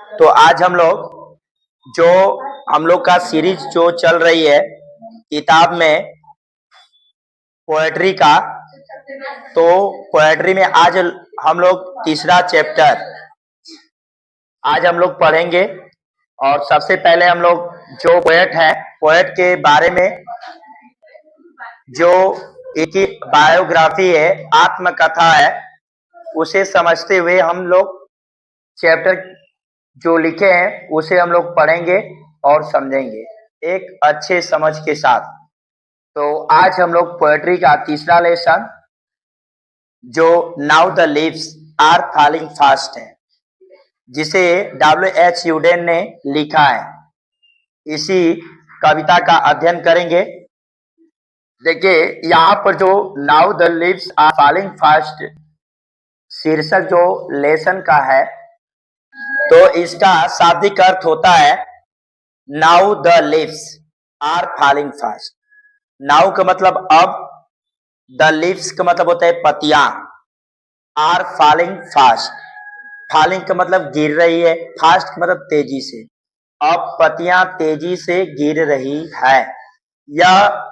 तो आज हम लोग का सीरीज जो चल रही है किताब में पोएट्री का, तो पोएट्री में आज हम लोग तीसरा चैप्टर आज हम लोग पढ़ेंगे। और सबसे पहले हम लोग जो पोएट है, पोएट के बारे में जो एक बायोग्राफी है, आत्मकथा है, उसे समझते हुए हम लोग चैप्टर जो लिखे हैं उसे हम लोग पढ़ेंगे और समझेंगे एक अच्छे समझ के साथ। तो आज हम लोग पोएट्री का तीसरा लेसन जो now the leaves are falling fast है, जिसे W.H. यूडेन ने लिखा है, इसी कविता का अध्ययन करेंगे। देखिए यहाँ पर जो now the leaves are falling fast शीर्षक जो लेसन का है, तो इसका शाब्दिक अर्थ होता है now the leaves are falling fast. Now का मतलब अब, द लीव्स का मतलब होता है पत्तियां, आर फॉलिंग फास्ट, फॉलिंग का मतलब गिर रही है, फास्ट का मतलब तेजी से, अब पत्तियां तेजी से गिर रही है। यह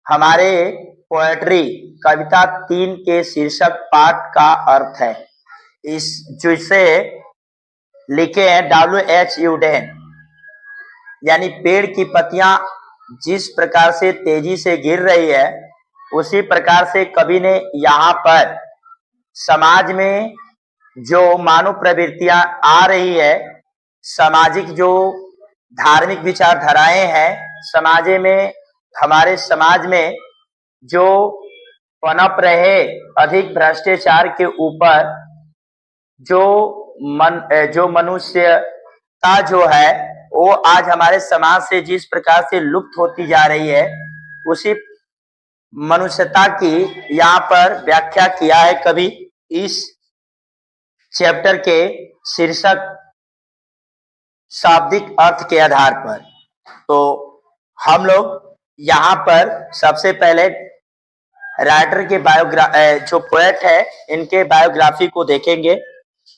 हमारे पोएट्री कविता 3 के शीर्षक पाठ का अर्थ है, इस जिसे लिखे हैं W.H. यूडेन। यानी पेड़ की पत्तियां जिस प्रकार से तेजी से गिर रही है, उसी प्रकार से कवि ने यहाँ पर समाज में जो मानव प्रवृत्तियां आ रही है, सामाजिक जो धार्मिक विचारधाराएं हैं समाज में, हमारे समाज में जो पनप रहे अधिक भ्रष्टाचार के ऊपर, जो मनुष्यता जो है वो आज हमारे समाज से जिस प्रकार से लुप्त होती जा रही है, उसी मनुष्यता की यहाँ पर व्याख्या किया है कवि इस चैप्टर के शीर्षक शाब्दिक अर्थ के आधार पर। तो हम लोग यहाँ पर सबसे पहले राइटर के जो पोएट है इनके बायोग्राफी को देखेंगे।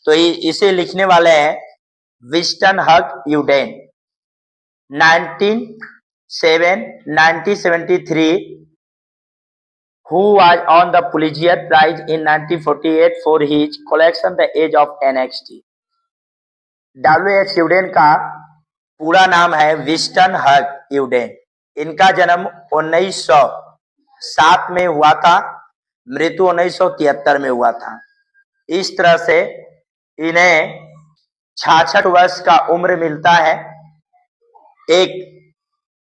तो इसे लिखने वाले हैं विंस्टन हक यूडेन। 1973 who was on the Pulitzer Prize in 1948 for his collection The Age of Anarchy। W.H. यूडेन का पूरा नाम है विंस्टन हक यूडेन। इनका जन्म 1907 में हुआ था, मृत्यु 1973 में हुआ था। इस तरह से इन्हें 66 वर्ष का उम्र मिलता है एक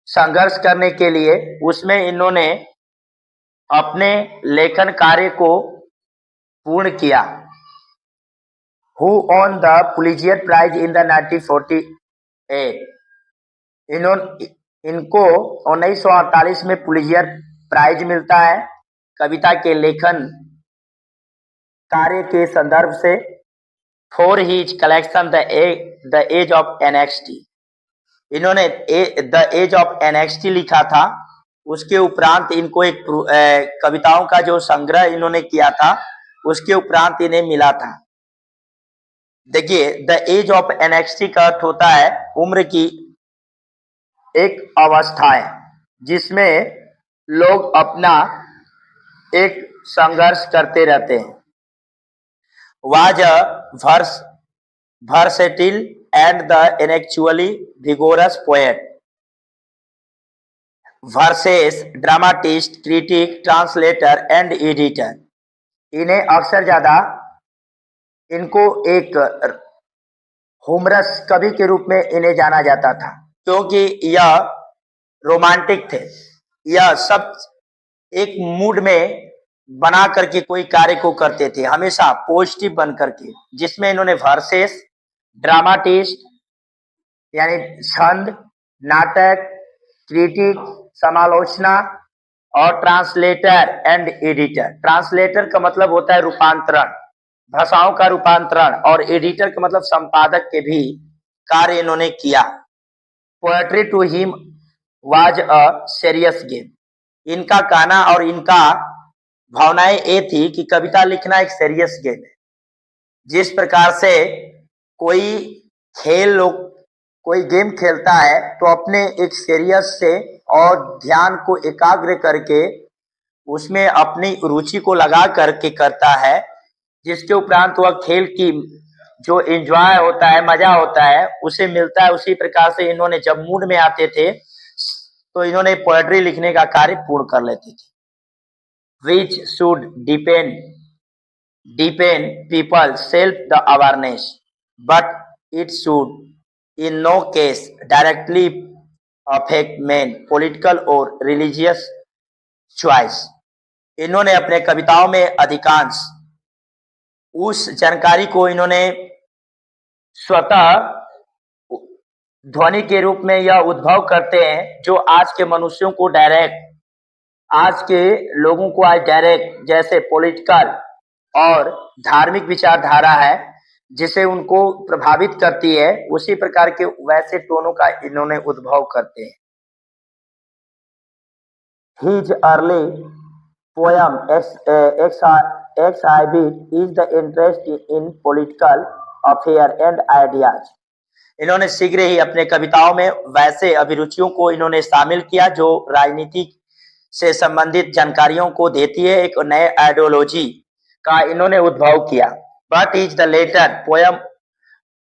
संघर्ष करने के लिए। उसमें इन्होंने अपने लेखन कार्य को पूर्ण किया। Who won the Pulitzer Prize in the 1948? इनको 1948 में पुलित्जर प्राइज मिलता है कविता के लेखन कार्य के संदर्भ से, for his collection the age of anxiety. इन्होंने द एज ऑफ एनएक्सटी लिखा था। उसके उपरांत इनको एक कविताओं का जो संग्रह इन्होंने किया था, उसके उपरांत इन्हें मिला था। देखिए द एज ऑफ एनएक्सटी का अर्थ होता है उम्र की एक अवस्था है जिसमें लोग अपना एक संघर्ष करते रहते हैं। Was versatile and the intellectually vigorous poet, verses, dramatist, critic, translator and editor। इन्हें अक्सर ज्यादा इनको एक हुमरस कवि के रूप में इन्हें जाना जाता था, क्योंकि यह रोमांटिक थे। यह सब एक मूड में बना करके कोई कार्य को करते थे, हमेशा पॉजिटिव बन करके, जिसमें इन्होंने वर्सेस, ड्रामाटिस्ट यानी छंद, नाटक, क्रिटिक समालोचना और ट्रांसलेटर एंड एडिटर। ट्रांसलेटर का मतलब होता है रूपांतरण, भाषाओं का रूपांतरण, और एडिटर का मतलब संपादक के भी कार्य इन्होंने किया। Poetry to him was a serious game. इनका कहना और इनका भावनाएं ये थी कि कविता लिखना एक सीरियस गेम है। जिस प्रकार से कोई खेल लोग कोई गेम खेलता है तो अपने एक सीरियस से और ध्यान को एकाग्र करके उसमें अपनी रुचि को लगा करके करता है, जिसके उपरांत वह खेल की जो एंजॉय होता है, मजा होता है, उसे मिलता है। उसी प्रकार से इन्होंने जब मूड में आते थे तो इन्होंने पोएट्री लिखने का कार्य पूर्ण कर लेते थे। Which should deepen people self the awareness, but it should in no case directly affect men political or religious choice। इन्होंने अपने कविताओं में अधिकांश उस जानकारी को इन्होंने स्वतः ध्वनि के रूप में यह उद्भव करते हैं जो आज के मनुष्यों को डायरेक्ट, आज के लोगों को आज डायरेक्ट जैसे पॉलिटिकल और धार्मिक विचारधारा है जिसे उनको प्रभावित करती है, उसी प्रकार के वैसे टोनों का इन्होंने उद्भव करते हैं। His early poem exhibit is the interest in political affair and ideas। इन्होंने शीघ्र ही अपने कविताओं में वैसे अभिरुचियों को इन्होंने शामिल किया जो राजनीति से संबंधित जानकारियों को देती है, एक नए आइडियोलॉजी का इन्होंने उद्भव किया। But is the later poem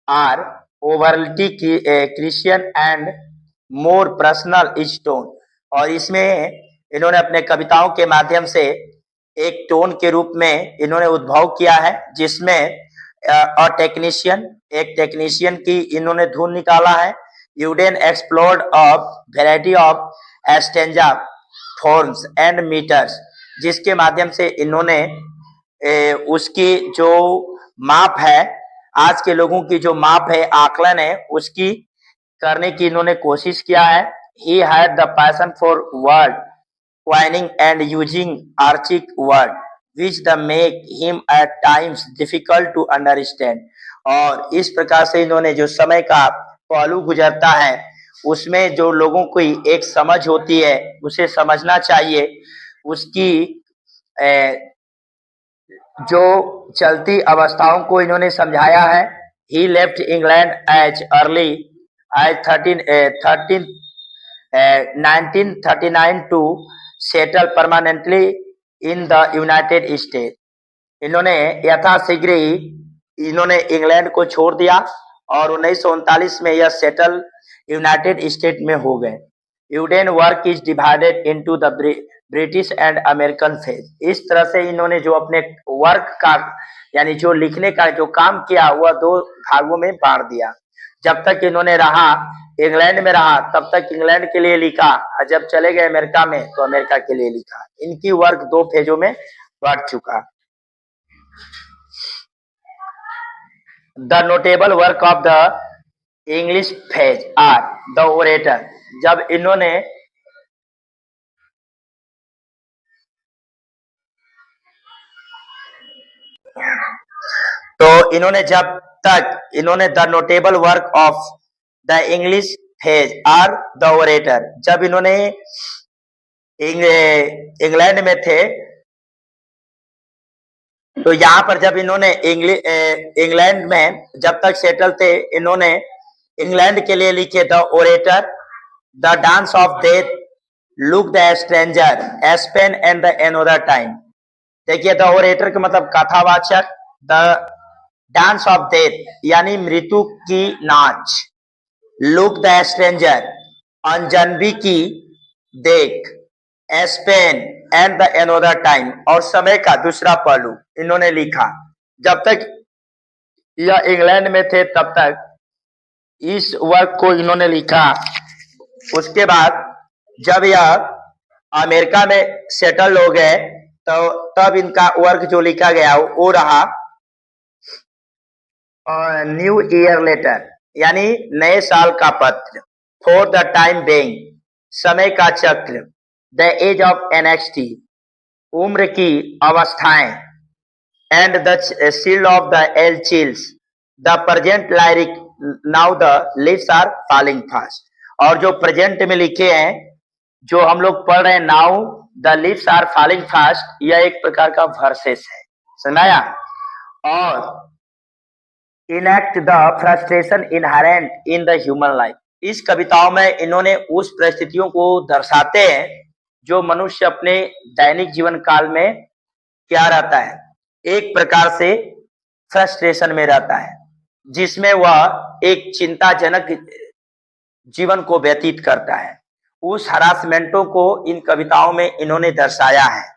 are overly Christian and more personal is tone. और इसमें इन्होंने अपने कविताओं के माध्यम से एक टोन के रूप में इन्होंने उद्भव किया है, जिसमें एक टेक्नीशियन की इन्होंने धुन निकाला है। Auden explored of variety of stanza forms and metres, जिसके माध्यम से इन्होंने उसकी जो माप है, आज के लोगों की जो माप है, आकलन है, उसकी करने की इन्होंने कोशिश किया है। He had the passion for word coining and using archaic word which the make him at times difficult to understand. और इस प्रकार से इन्होंने जो समय का पहलू गुजरता है उसमें जो लोगों को एक समझ होती है उसे समझना चाहिए, उसकी जो चलती अवस्थाओं को इन्होंने समझाया है। He left England as early as 1939 to settle permanently in the United State. इन्होंने यथाशीघ्र ही इन्होंने इंग्लैंड को छोड़ दिया और 1939 में यह सेटल यूनाइटेड स्टेट में हो गए। Auden work is divided into the British and American phase. इस तरह से इन्होंने जो अपने वर्क का यानी जो लिखने का जो काम किया वह दो भागों में बांट दिया। जब तक इन्होंने रहा इंग्लैंड में रहा तब तक इंग्लैंड के लिए लिखा, और जब चले गए अमेरिका में तो अमेरिका के लिए लिखा। इनकी वर्क दो फेजों में बढ़ चुका। The notable work of the English phase are the orator. जब इन्होंने जब तक इन्होंने the notable work of the English phase are the orator, जब इन्होंने इंग्लैंड में थे तो यहाँ पर जब इन्होंने इंग्लैंड में जब तक सेटल थे, इन्होंने इंग्लैंड के लिए लिखे the orator, the dance of death, look the stranger, aspen and the another time. देखिए द ओरेटर का मतलब कथावाचक, द डांस ऑफ डेथ यानी मृत्यु की नाच, लुक द स्ट्रेंजर अनजानबी की देख, aspen and the another time और समय का दूसरा पहलू इन्होंने लिखा। जब तक यह इंग्लैंड में थे तब तक इस वर्क को इन्होंने लिखा। उसके बाद जब यह अमेरिका में सेटल हो गए तो तब इनका वर्क जो लिखा गया वो रहा न्यू ईयर लेटर यानी नए साल का पत्र, फॉर द टाइम बेइंग समय का चक्र, द एज ऑफ एनएक्सटी उम्र की अवस्थाएं, and the shield of the Achilles, the present lyric, now the leaves are falling fast. और जो प्रेजेंट में लिखे हैं जो हम लोग पढ़ रहे हैं, now the leaves are falling fast, यह एक प्रकार का वर्सेस है, सुनाया। और enact the frustration inherent in the human life. इस कविताओं में इन्होंने उस परिस्थितियों को दर्शाते हैं जो मनुष्य अपने दैनिक जीवन काल में क्या रहता है, एक प्रकार से फ्रस्ट्रेशन में रहता है, जिसमें वह एक चिंताजनक जीवन को व्यतीत करता है। उस हरासमेंटों को इन कविताओं में इन्होंने दर्शाया है।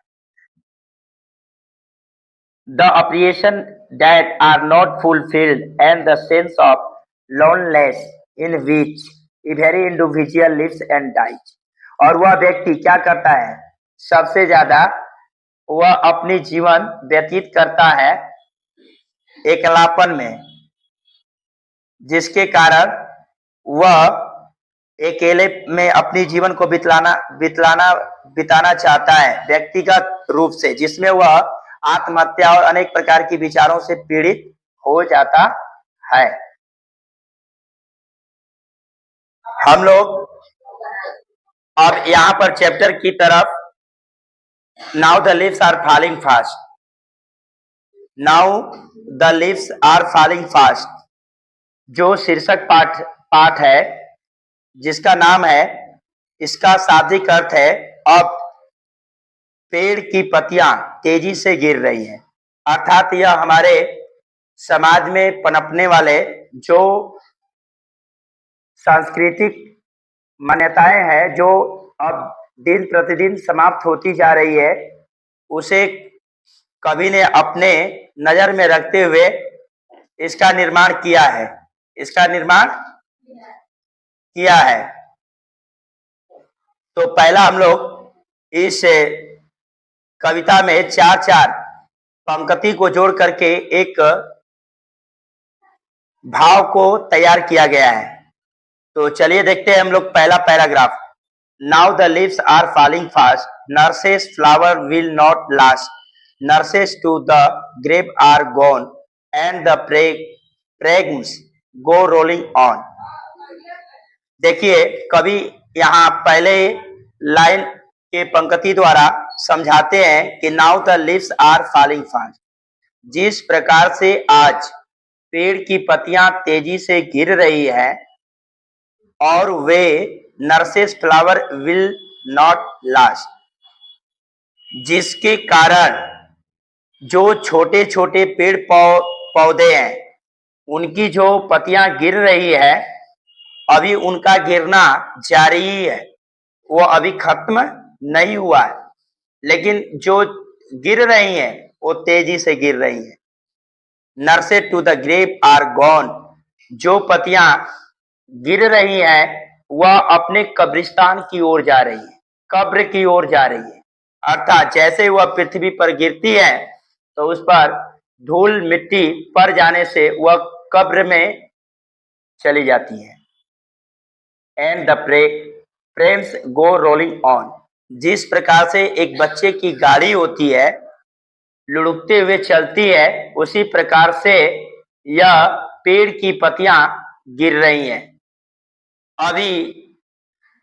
The appreciation that are not fulfilled and the sense of loneliness in which every individual lives and dies। और वह व्यक्ति क्या करता है, सबसे ज्यादा वह अपनी जीवन व्यतीत करता है एकलापन में, जिसके कारण वह अकेले में अपनी जीवन को बिताना चाहता है व्यक्तिगत रूप से, जिसमें वह आत्महत्या और अनेक प्रकार की विचारों से पीड़ित हो जाता है। हम लोग अब यहाँ पर चैप्टर की तरफ, now the leaves are falling fast, now the leaves are falling fast, जो शीर्षक पाठ है जिसका नाम है, इसका शाब्दिक अर्थ है अब पेड़ की पत्तियां तेजी से गिर रही हैं। अर्थात यह हमारे समाज में पनपने वाले जो सांस्कृतिक मान्यताएं हैं जो अब दिन प्रतिदिन समाप्त होती जा रही है, उसे कवि ने अपने नजर में रखते हुए इसका निर्माण किया है। तो पहला हम लोग इस कविता में चार पंक्ति को जोड़ करके एक भाव को तैयार किया गया है। तो चलिए देखते हैं हम लोग पहला paragraph. Now the leaves are falling fast, nurses flower will not last, nurses to the grave are gone and the prams go rolling on. देखिए कवि यहाँ पहले लाइन के पंक्ति द्वारा समझाते हैं कि now the leaves are falling fast, जिस प्रकार से आज पेड़ की पत्तियां तेजी से गिर रही है और वे nurses flower will not last, जिसके कारण जो छोटे छोटे पेड़ पौधे हैं उनकी जो पत्तियां गिर रही है, अभी उनका गिरना जारी ही है, वो अभी खत्म नहीं हुआ है, लेकिन जो गिर रही हैं वो तेजी से गिर रही हैं। Nurses to the grave are gone, जो पत्तियां गिर रही हैं वह अपने कब्रिस्तान की ओर जा रही है, कब्र की ओर जा रही है। अर्थात जैसे वह पृथ्वी पर गिरती है तो उस पर धूल मिट्टी पड़ जाने से वह कब्र में चली जाती है। And the frames go rolling on, जिस प्रकार से एक बच्चे की गाड़ी होती है लुढ़कते हुए चलती है, उसी प्रकार से यह पेड़ की पत्तियां गिर रही हैं। अभी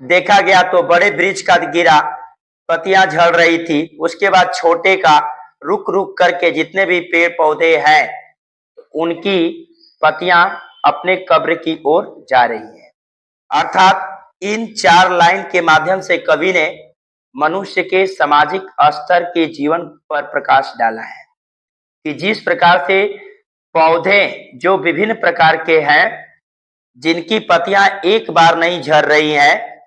देखा गया तो बड़े वृक्ष का गिरा पत्तियां झड़ रही थी, उसके बाद छोटे का रुक रुक करके जितने भी पेड़ पौधे हैं उनकी पत्तियां अपने कब्र की ओर जा रही है। अर्थात इन 4 लाइन के माध्यम से कवि ने मनुष्य के सामाजिक स्तर के जीवन पर प्रकाश डाला है कि जिस प्रकार से पौधे जो विभिन्न प्रकार के हैं जिनकी पत्तियां एक बार नहीं झड़ रही हैं,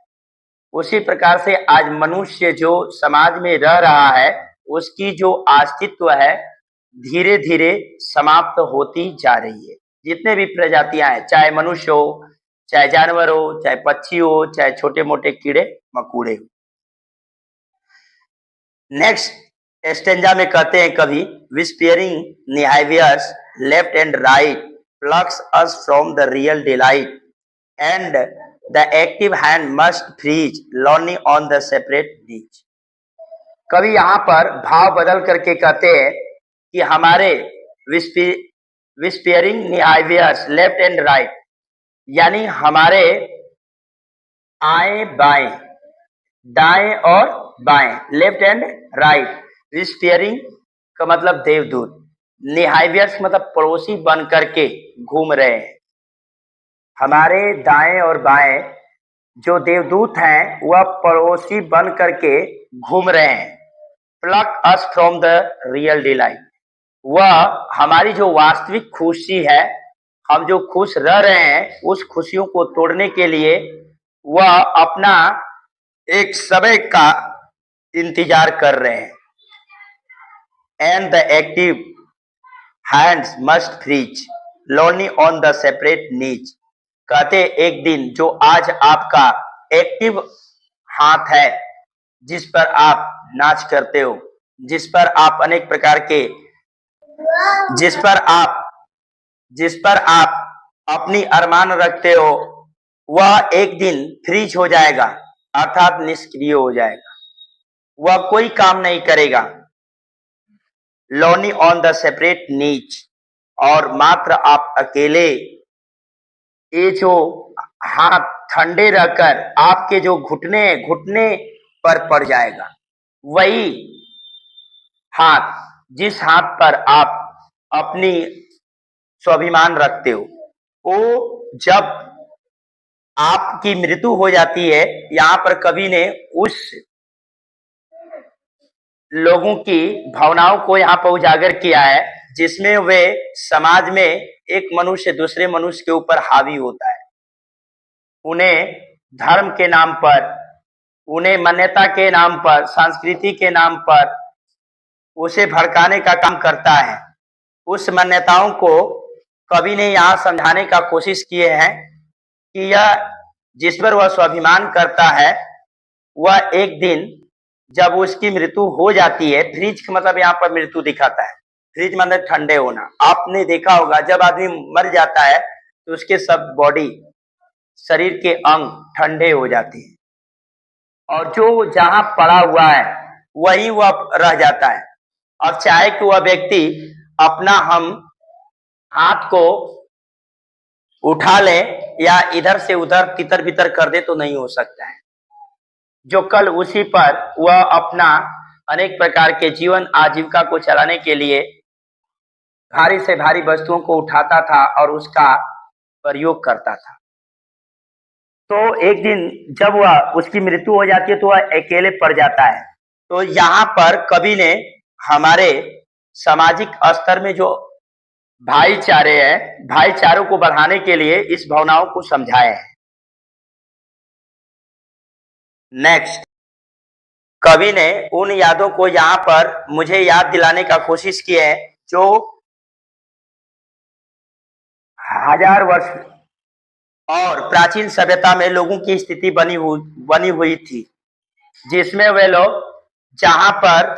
उसी प्रकार से आज मनुष्य जो समाज में रह रहा है उसकी जो अस्तित्व है धीरे धीरे समाप्त होती जा रही है। जितने भी प्रजातियां हैं, चाहे मनुष्य हो, चाहे जानवर हो, चाहे पक्षी हो, चाहे छोटे मोटे कीड़े मकोड़े हो। नेक्स्ट स्टेंजा में कहते हैं कवि, whispering behaviours left and right plucks us from the real delight and the active hand must freeze lonely on the separate beach. कवि यहाँ पर भाव बदल करके कहते हैं कि हमारे विस्पेयरिंग बिहेवियर्स लेफ्ट एंड राइट, यानी हमारे आए बाएं, दाएं और बाएं, लेफ्ट एंड राइट। विस्पेयरिंग का मतलब देवदूत, निहाइवियर्स मतलब पड़ोसी बन करके घूम रहे हैं। हमारे दाएं और बाएं जो देवदूत हैं वह पड़ोसी बन करके घूम रहे हैं। Pluck us from the real delight, वह हमारी जो वास्तविक खुशी है, हम जो खुश रह रहे हैं उस खुशियों को तोड़ने के लिए वह अपना एक समय का इंतजार कर रहे हैं। And the active hands must freeze lonely on the separate knees, कहते एक दिन जो आज आपका एक्टिव हाथ है जिस पर आप नाच करते हो, जिस पर आप अनेक प्रकार के जिस पर आप अपनी अरमान रखते हो, वह एक दिन फ्रीज हो जाएगा अर्थात निष्क्रिय हो जाएगा, वह कोई काम नहीं करेगा। लोनी ऑन द सेपरेट नीच, और मात्र आप अकेले, ये जो हाथ ठंडे रहकर आपके जो घुटने घुटने पर पड़ जाएगा, वही हाथ जिस हाथ पर आप अपनी स्वाभिमान रखते हो, वो जब आपकी मृत्यु हो जाती है, यहाँ पर कवि ने उस लोगों की भावनाओं को यहाँ पर उजागर किया है जिसमें वे समाज में एक मनुष्य दूसरे मनुष्य के ऊपर हावी होता है, उन्हें धर्म के नाम पर, उन्हें मान्यता के नाम पर, संस्कृति के नाम पर उसे भड़काने का काम करता है। उस मान्यताओं को कवि ने यहाँ समझाने का कोशिश किए हैं कि यह जिस पर वह स्वाभिमान करता है, वह एक दिन जब उसकी मृत्यु हो जाती है, फ्रीज का मतलब यहाँ पर मृत्यु दिखाता है, फ्रीज मतलब ठंडे होना। आपने देखा होगा जब आदमी मर जाता है तो उसके सब बॉडी, शरीर के अंग ठंडे हो जाते हैं और जो जहां पड़ा हुआ है वही वह रह जाता है। अब चाहे कि वह व्यक्ति अपना हम हाथ को उठा ले या इधर से उधर तितर बितर कर दे तो नहीं हो सकता है। जो कल उसी पर वह अपना अनेक प्रकार के जीवन आजीविका को चलाने के लिए भारी से भारी वस्तुओं को उठाता था और उसका प्रयोग करता था, तो एक दिन जब वह उसकी मृत्यु हो जाती है तो वह अकेले पड़ जाता है। तो यहाँ पर कवि ने हमारे सामाजिक स्तर में जो भाईचारे हैं, भाईचारों को बढ़ाने के लिए इस भावनाओं को समझाया है। नेक्स्ट, कवि ने उन यादों को यहाँ पर मुझे याद दिलाने का कोशिश की है जो 1000 वर्ष और प्राचीन सभ्यता में लोगों की स्थिति बनी हुई थी, जिसमें वे लोग जहां पर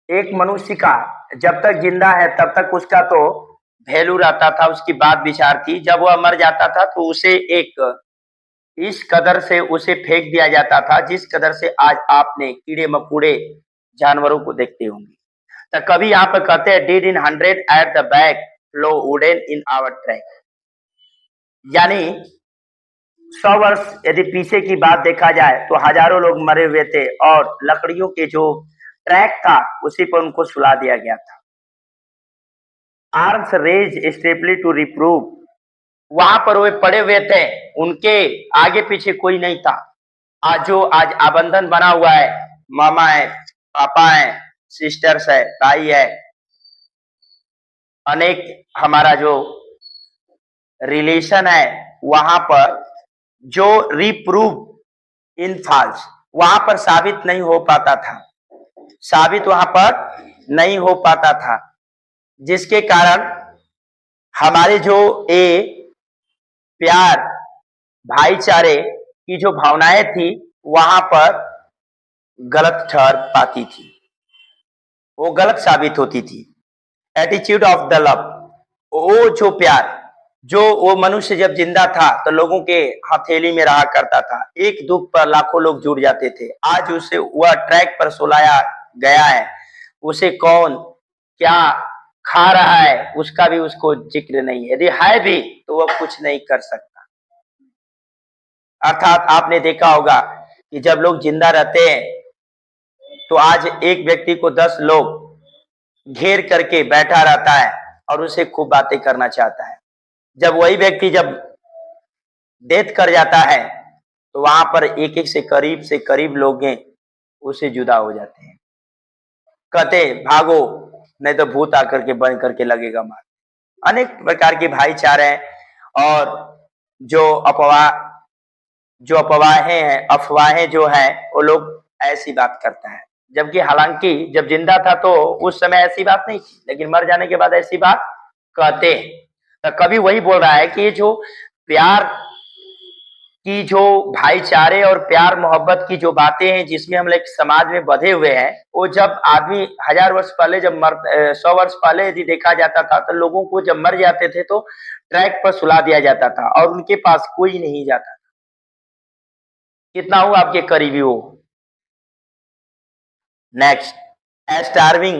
एक मनुष्य का जब तक जिंदा है तब तक उसका तो वैल्यू रहता था, उसकी बात विचार थी। जब वह मर जाता था तो उसे एक इस कदर से उसे फेंक दिया जाता था जिस कदर से आज आपने कीड़े मकोड़े जानवरों को देखते होंगे। तो कभी यहाँ पर कहते हैं dead in 100 at the back follow wooden in our track, यानी 100 वर्ष यदि पीछे की बात देखा जाए तो हजारों लोग मरे हुए थे और लकड़ियों के जो ट्रैक था उसी पर उनको सुला दिया गया था। आर्म्स रेज स्टेबली टू रिप्रूव, वहां पर वे पड़े हुए थे, उनके आगे पीछे कोई नहीं था। आज जो आज आबंधन बना हुआ है, मामा है, पापा है, सिस्टर्स है, भाई है, अनेक हमारा जो रिलेशन है, वहां पर जो रिप्रूव इन फॉल्स वहां पर साबित नहीं हो पाता था, साबित वहां पर नहीं हो पाता था, जिसके कारण हमारे जो प्यार भाईचारे की जो भावनाएं थी वहां पर गलत ठहर पाती थी, वो गलत साबित होती थी। एटीट्यूड ऑफ द लव, वो जो प्यार, जो वो मनुष्य जब जिंदा था तो लोगों के हथेली में रहा करता था, एक दुख पर लाखों लोग जुड़ जाते थे। आज उसे वह ट्रैक पर सुलाया गया है, उसे कौन क्या खा रहा है उसका भी उसको जिक्र नहीं है, यदि है भी तो वह कुछ नहीं कर सकता। अर्थात आपने देखा होगा कि जब लोग जिंदा रहते हैं तो आज एक व्यक्ति को 10 लोग घेर करके बैठा रहता है और उसे खूब बातें करना चाहता है। जब वही व्यक्ति जब डेथ कर जाता है तो वहां पर एक एक से करीब लोग हैं उसे जुदा हो जाते हैं, कहते भागो नहीं तो भूत आकर के बन करके लगेगा मार। अनेक प्रकार के भाईचारे हैं और जो अफवाहें जो है वो लोग ऐसी बात करता है, जबकि हालांकि जब जिंदा था तो उस समय ऐसी बात नहीं थी, लेकिन मर जाने के बाद ऐसी बात कहते हैं। तो कभी वही बोल रहा है कि ये जो प्यार की जो भाईचारे और प्यार मोहब्बत की जो बातें हैं जिसमें हम लोग समाज में बंधे हुए हैं, वो जब आदमी 1000 वर्ष पहले जब 100 वर्ष पहले यदि देखा जाता था तो लोगों को जब मर जाते थे तो ट्रैक पर सुला दिया जाता था और उनके पास कोई नहीं जाता था। कितना हुआ आपके करीबी हो। Next, starving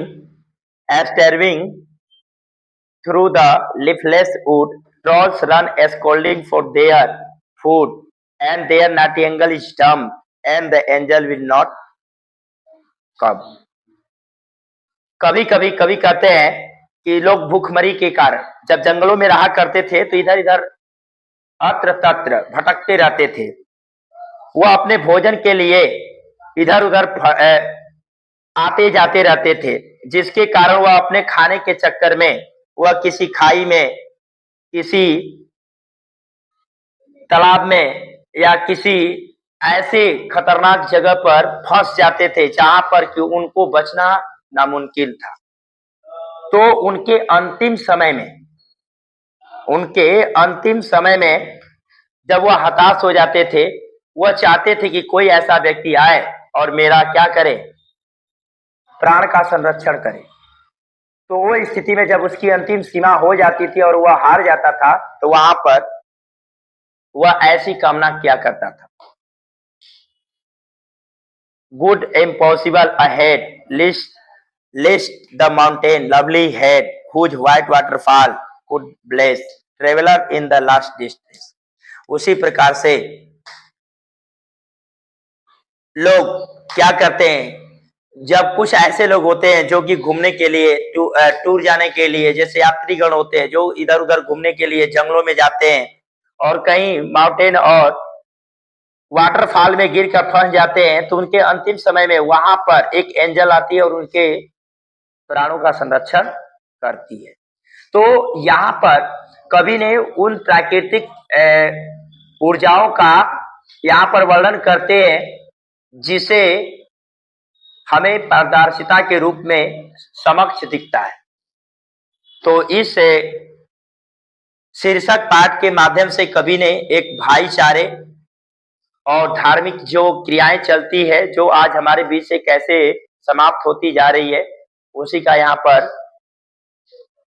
through the leafless wood, trolls run scolding for their food, and their nightingale is dumb, and the angel will not come. कभी कहते हैं कि लोग भूखमरी के कारण जब जंगलों में रहा करते थे तो इधर इधर अत्र तत्र भटकते रहते थे। वो अपने भोजन के लिए इधर उधर आते जाते रहते थे, जिसके कारण वह अपने खाने के चक्कर में वह किसी खाई में, किसी तालाब में या किसी ऐसे खतरनाक जगह पर फंस जाते थे जहां पर कि उनको बचना नामुमकिन था। तो उनके अंतिम समय में जब वह हताश हो जाते थे, वह चाहते थे कि कोई ऐसा व्यक्ति आए और मेरा क्या करे, प्राण का संरक्षण करे। तो वो स्थिति में जब उसकी अंतिम सीमा हो जाती थी और वह हार जाता था तो वहां पर वह ऐसी कामना किया करता था, good impossible ahead, lifts the mountain lovely head, whose white waterfall could bless, traveller in the last distance. उसी प्रकार से लोग क्या करते हैं, जब कुछ ऐसे लोग होते हैं जो कि घूमने के लिए टूर जाने के लिए, जैसे यात्रीगण होते हैं जो इधर उधर घूमने के लिए जंगलों में जाते हैं और कहीं माउंटेन और वाटरफॉल में गिर कर फंस जाते हैं, तो उनके अंतिम समय में वहां पर एक एंजल आती है और उनके प्राणों का संरक्षण करती है। तो यहाँ पर कवि ने उन प्राकृतिक ऊर्जाओं का यहाँ पर वर्णन करते हैं जिसे हमें पारदर्शिता के रूप में समक्ष दिखता है। तो इस शीर्षक पाठ के माध्यम से कवि ने एक भाईचारे और धार्मिक जो क्रियाएं चलती है जो आज हमारे बीच से कैसे समाप्त होती जा रही है उसी का यहाँ पर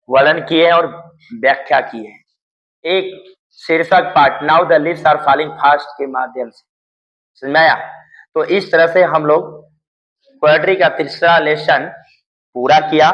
वर्णन किए हैं और व्याख्या की है। एक शीर्षक पाठ now the leaves are falling fast के माध्यम से समझाया। तो इस तरह से हम लोग पोएट्री का तीसरा लेसन पूरा किया।